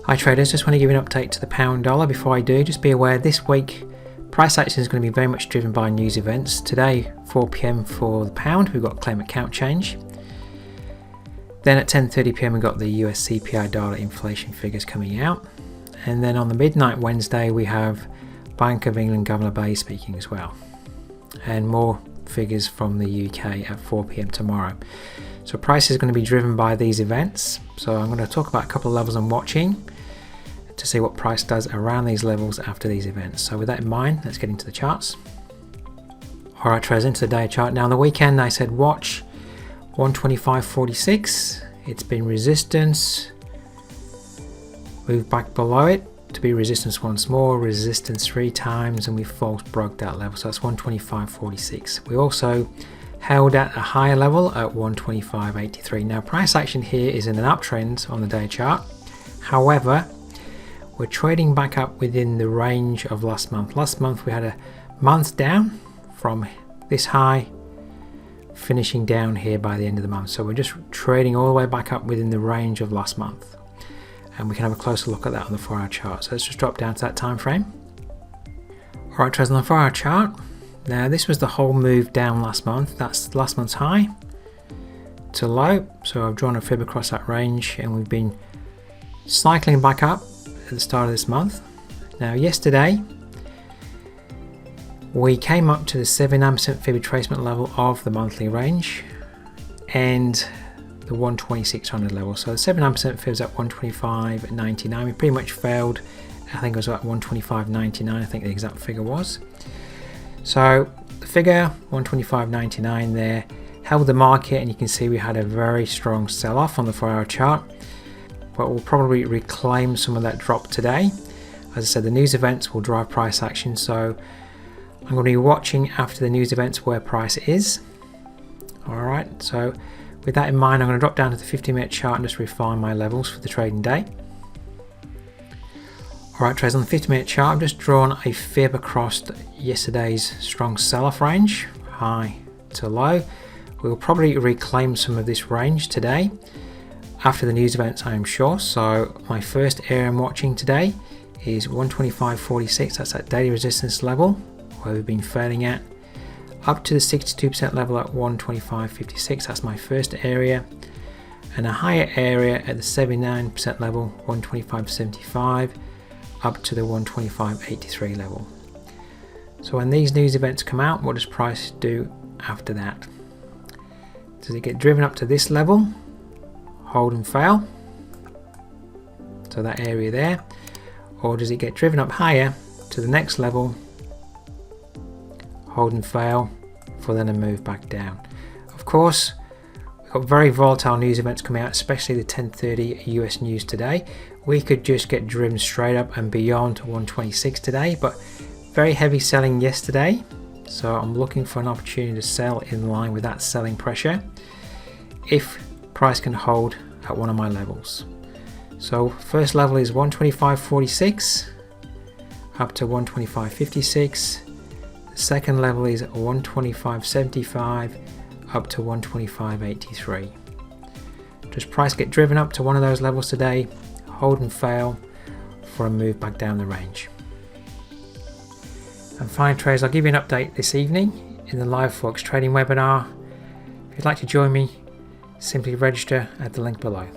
Hi traders, just want to give you an update to the pound dollar. Before I do, just be aware this week price action is going to be very much driven by news events. Today 4 PM for the pound, we've got claim account change. Then at 10:30 PM we've got the US CPI data inflation figures coming out. And then on the midnight Wednesday we have Bank of England Governor Bay speaking as well. And more figures from the UK at 4 PM tomorrow. So price is going to be driven by these events. So I'm going to talk about a couple of levels I'm watching to see what price does around these levels after these events. So with that in mind, let's get into the charts. Alright traders, into the day chart. Now on the weekend I said watch 125.46. It's been resistance, moved back below it to be resistance once more, resistance 3 times, and we false broke that level. So that's 125.46. We also held at a higher level at 125.83. Now price action here is in an uptrend on the day chart. However, we're trading back up within the range of last month. Last month we had a month down from this high, finishing down here by the end of the month. So we're just trading all the way back up within the range of last month. And we can have a closer look at that on the 4-hour chart. So let's just drop down to that time frame. Alright traders, on the 4-hour chart. Now this was the whole move down last month. That's last month's high to low. So I've drawn a fib across that range and we've been cycling back up at the start of this month. Now yesterday we came up to the 79% fib retracement level of the monthly range and the 12600 level. So the 79% fibs at 125.99. We pretty much failed. I think it was about 125.99. I think the exact figure was. So the figure 125.99 there held the market, and you can see we had a very strong sell-off on the 4-hour chart. But we'll probably reclaim some of that drop today. As I said, the news events will drive price action, so I'm going to be watching after the news events where price is. Alright, so with that in mind, I'm going to drop down to the 50-minute chart and just refine my levels for the trading day. Alright traders, on the 50-minute chart, I've just drawn a fib across yesterday's strong sell-off range, high to low. We'll probably reclaim some of this range today after the news events, I am sure. So my first area I'm watching today is 125.46. That's that daily resistance level where we've been failing at, up to the 62% level at 125.56. That's my first area, and a higher area at the 79% level, 125.75, up to the 125.83 level. So when these news events come out, what does price do after that? Does it get driven up to this level, hold and fail, so that area there, or does it get driven up higher to the next level, hold and fail, for then a move back down? Of course, we've got very volatile news events coming out, especially the 10:30 US news today. We could just get driven straight up and beyond to 126 today, but very heavy selling yesterday, so I'm looking for an opportunity to sell in line with that selling pressure if price can hold at one of my levels. So first level is 125.46 up to 125.56. The second level is 125.75 up to 125.83. Does price get driven up to one of those levels today, hold and fail for a move back down the range? And fine traders, I'll give you an update this evening in the live Forex trading webinar. If you'd like to join me, simply register at the link below.